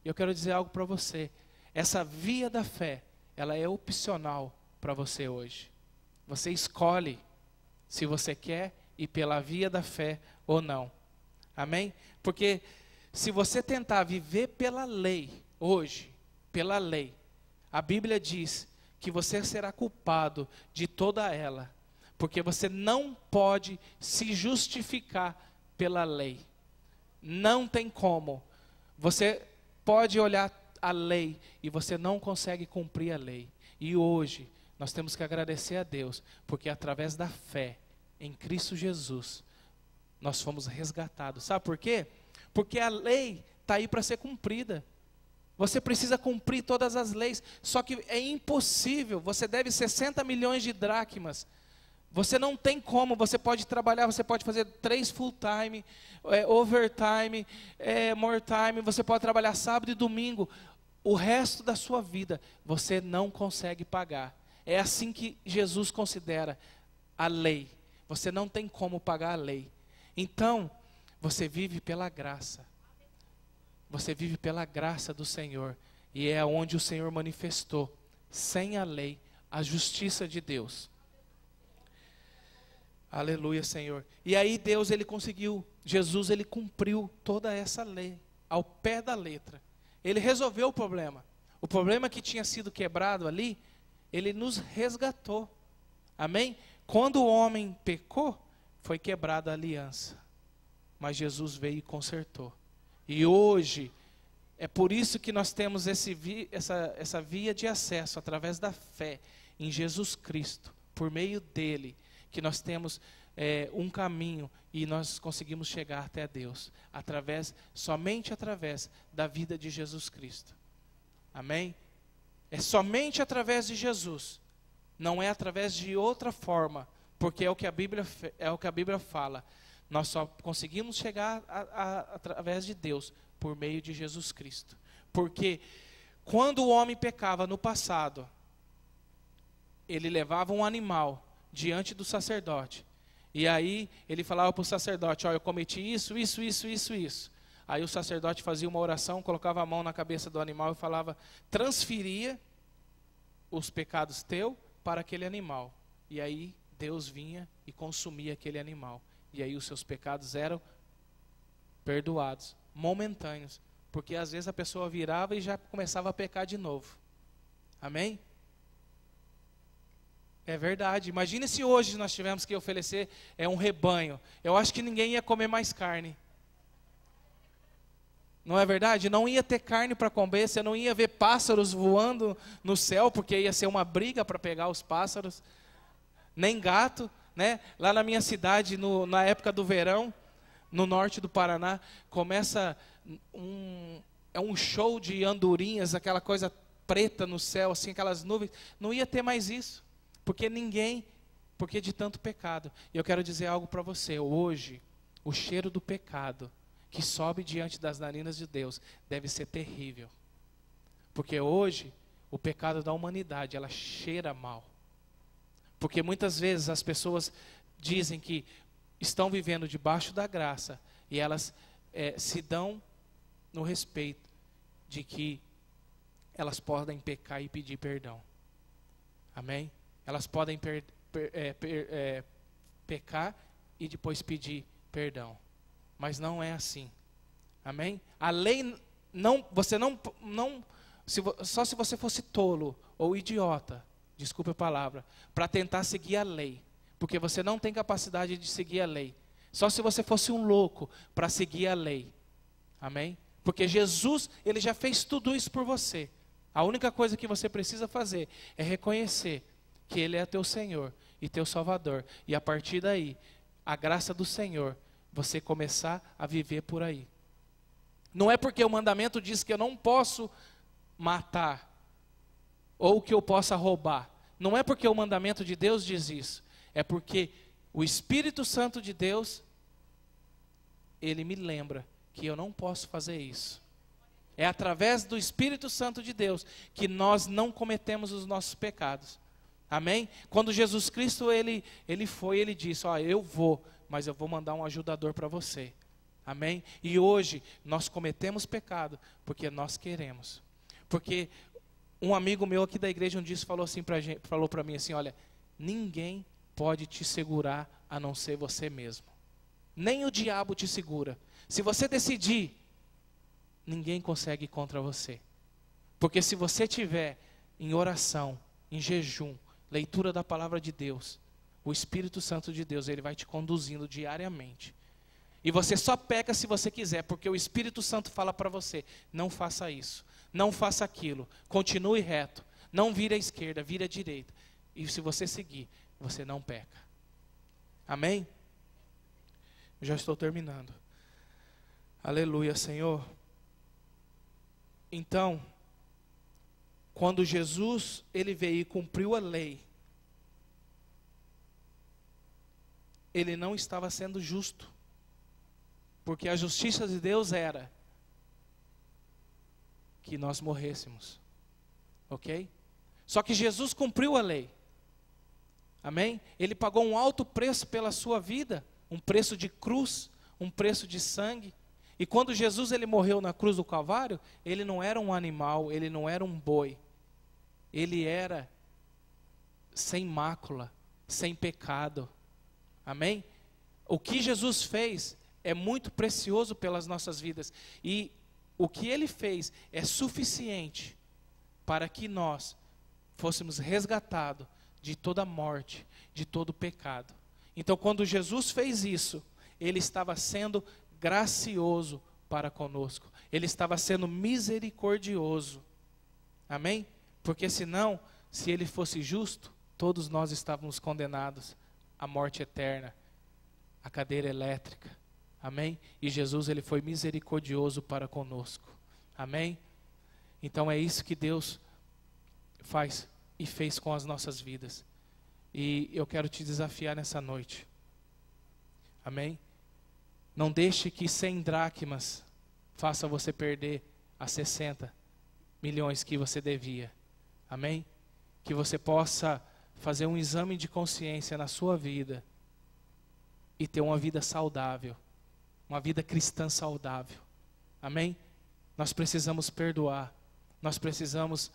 Eu quero dizer algo para você. Essa via da fé, ela é opcional para você hoje. Você escolhe se você quer ir pela via da fé ou não. Amém? Porque se você tentar viver pela lei hoje, pela lei, a Bíblia diz que você será culpado de toda ela, porque você não pode se justificar pela lei. Não tem como. Você pode olhar a lei e você não consegue cumprir a lei. E hoje nós temos que agradecer a Deus, porque através da fé em Cristo Jesus nós fomos resgatados. Sabe por quê? Porque a lei está aí para ser cumprida. Você precisa cumprir todas as leis, só que é impossível. Você deve 60 milhões de dracmas. Você não tem como, você pode trabalhar, você pode fazer 3 full time, overtime, more time, você pode trabalhar sábado e domingo. O resto da sua vida, você não consegue pagar. É assim que Jesus considera a lei. Você não tem como pagar a lei. Então, você vive pela graça. Você vive pela graça do Senhor. E é onde o Senhor manifestou, sem a lei, a justiça de Deus. Aleluia, Senhor. E aí Deus, ele conseguiu, Jesus, ele cumpriu toda essa lei, ao pé da letra. Ele resolveu o problema. O problema que tinha sido quebrado ali, ele nos resgatou. Amém? Quando o homem pecou, foi quebrada a aliança. Mas Jesus veio e consertou. E hoje, é por isso que nós temos essa via de acesso, através da fé em Jesus Cristo, por meio dele, que nós temos um caminho e nós conseguimos chegar até Deus, somente através da vida de Jesus Cristo. Amém? É somente através de Jesus, não é através de outra forma, porque é o que a Bíblia fala. Nós só conseguimos chegar através de Deus, por meio de Jesus Cristo. Porque quando o homem pecava no passado, ele levava um animal diante do sacerdote. E aí ele falava para o sacerdote, eu cometi isso. Aí o sacerdote fazia uma oração, colocava a mão na cabeça do animal e falava, transferia os pecados teu para aquele animal. E aí Deus vinha e consumia aquele animal. E aí os seus pecados eram perdoados, momentâneos. Porque às vezes a pessoa virava e já começava a pecar de novo. Amém? É verdade. Imagine se hoje nós tivéssemos que oferecer um rebanho. Eu acho que ninguém ia comer mais carne. Não é verdade? Não ia ter carne para comer, você não ia ver pássaros voando no céu, porque ia ser uma briga para pegar os pássaros. Nem gato. né? Lá na minha cidade, na época do verão, no norte do Paraná, começa é um show de andorinhas, aquela coisa preta no céu, assim, aquelas nuvens. Não ia ter mais isso, porque de tanto pecado. E eu quero dizer algo para você, hoje, o cheiro do pecado que sobe diante das narinas de Deus deve ser terrível. Porque hoje, o pecado da humanidade, ela cheira mal. Porque muitas vezes as pessoas dizem que estão vivendo debaixo da graça e elas se dão no respeito de que elas podem pecar e pedir perdão. Amém? Elas podem pecar e depois pedir perdão. Mas não é assim. Amém? A lei não, você não só se você fosse tolo ou idiota, desculpe a palavra, para tentar seguir a lei. Porque você não tem capacidade de seguir a lei. Só se você fosse um louco para seguir a lei. Amém? Porque Jesus, ele já fez tudo isso por você. A única coisa que você precisa fazer é reconhecer que ele é teu Senhor e teu Salvador. E a partir daí, a graça do Senhor, você começar a viver por aí. Não é porque o mandamento diz que eu não posso matar ou que eu possa roubar. Não é porque o mandamento de Deus diz isso. É porque o Espírito Santo de Deus, ele me lembra que eu não posso fazer isso. É através do Espírito Santo de Deus que nós não cometemos os nossos pecados. Amém? Quando Jesus Cristo, ele disse, eu vou, mas eu vou mandar um ajudador para você. Amém? E hoje nós cometemos pecado porque nós queremos. Porque um amigo meu aqui da igreja um dia falou para mim assim, olha, ninguém pode te segurar a não ser você mesmo. Nem o diabo te segura. Se você decidir, ninguém consegue ir contra você. Porque se você estiver em oração, em jejum, leitura da palavra de Deus, o Espírito Santo de Deus, ele vai te conduzindo diariamente. E você só peca se você quiser, porque o Espírito Santo fala para você, não faça isso, não faça aquilo, continue reto, não vire à esquerda, vire à direita. E se você seguir, você não peca. Amém? Eu já estou terminando. Aleluia, Senhor. Então, quando Jesus, ele veio e cumpriu a lei, ele não estava sendo justo. Porque a justiça de Deus era que nós morrêssemos. Ok? Só que Jesus cumpriu a lei. Amém? Ele pagou um alto preço pela sua vida, um preço de cruz, um preço de sangue. E quando Jesus ele morreu na cruz do Calvário, ele não era um animal, ele não era um boi. Ele era sem mácula, sem pecado. Amém? O que Jesus fez é muito precioso pelas nossas vidas. E o que ele fez é suficiente para que nós fôssemos resgatados de toda morte, de todo pecado. Então, quando Jesus fez isso, ele estava sendo gracioso para conosco. Ele estava sendo misericordioso. Amém? Porque senão, se ele fosse justo, todos nós estávamos condenados à morte eterna, à cadeira elétrica. Amém? E Jesus, ele foi misericordioso para conosco. Amém? Então é isso que Deus faz e fez com as nossas vidas. E eu quero te desafiar nessa noite. Amém? Não deixe que 100 dracmas faça você perder as 60 milhões que você devia. Amém? Que você possa fazer um exame de consciência na sua vida e ter uma vida saudável. Uma vida cristã saudável. Amém? Nós precisamos perdoar. Nós precisamos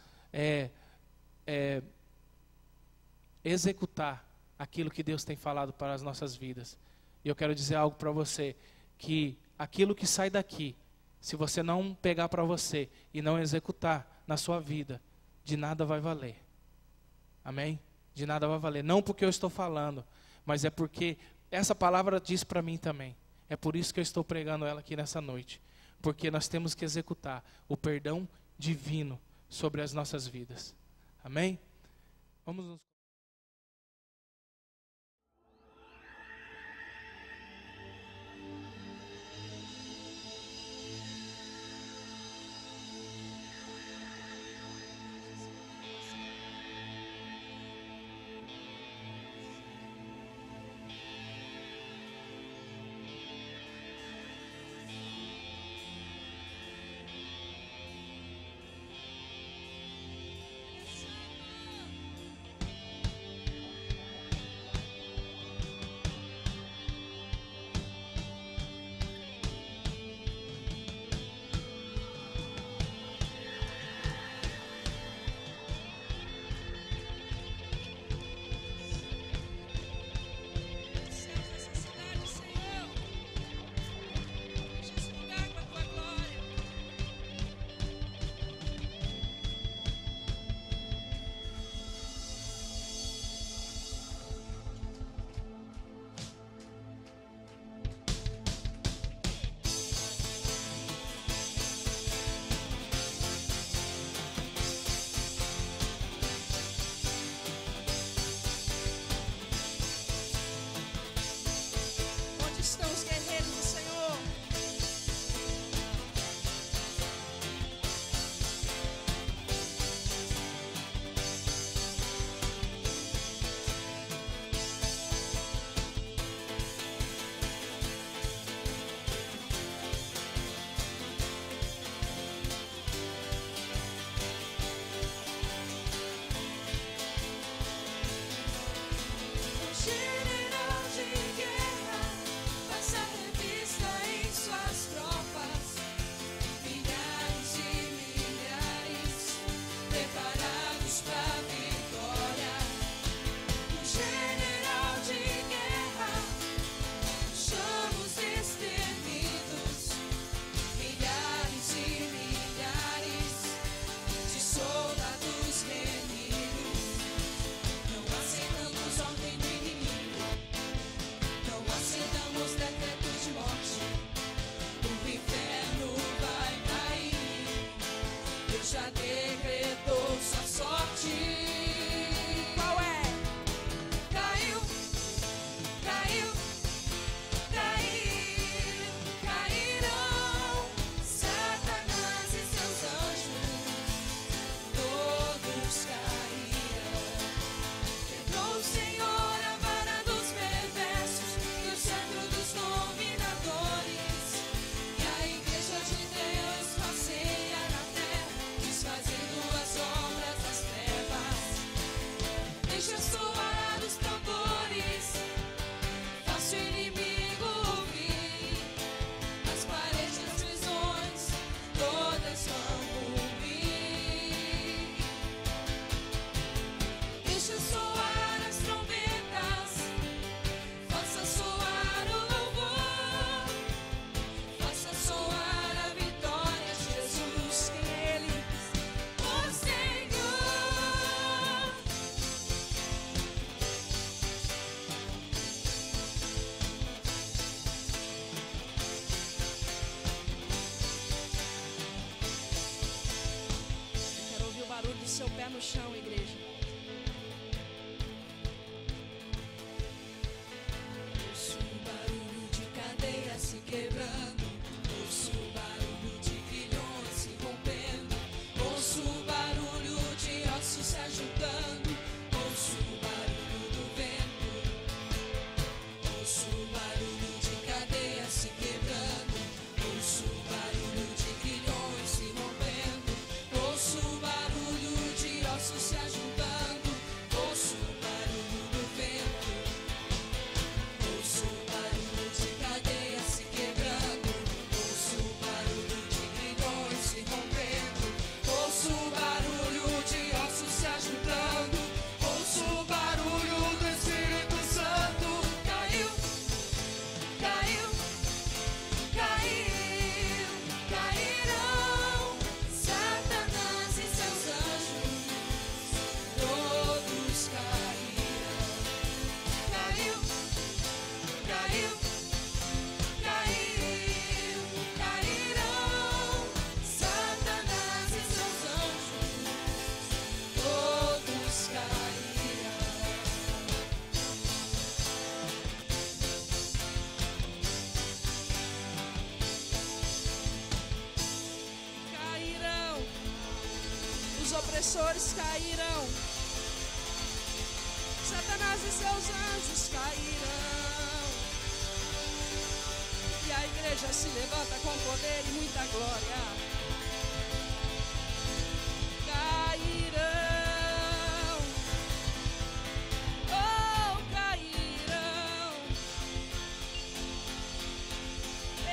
executar aquilo que Deus tem falado para as nossas vidas. E eu quero dizer algo para você, que aquilo que sai daqui, se você não pegar para você e não executar na sua vida, de nada vai valer. Amém? De nada vai valer. Não porque eu estou falando, mas é porque essa palavra diz para mim também. É por isso que eu estou pregando ela aqui nessa noite. Porque nós temos que executar o perdão divino sobre as nossas vidas. Amém? Vamos nos... pé no chão, igreja. Ouço o barulho de cadeia se quebrando, ouço o barulho de grilhões se rompendo, ouço o barulho de ossos se ajudando, ouço o barulho do vento, ouço o barulho de cadeia se quebrando, ouço o barulho de grilhões se rompendo, ouço o barulho de ossos se ajudando, ouço o barulho do vento, ouço o barulho de cadeia se quebrando, ouço o barulho de grilhões se rompendo, ouço o barulho de ossos se ajudando, ouço o barulho do Espírito Santo. Caiu, caiu, caiu, cairão Satanás e seus anjos, todos cairão. Caiu, caiu, caiu, cairão Satanás e seus anjos, todos cairão. Cairão, os opressores cairão, Satanás e seus anjos cairão, e a igreja se levanta com poder e muita glória. Cairão, oh, cairão,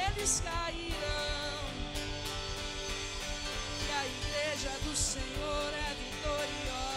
eles cairão, e a igreja do Senhor é vitoriosa.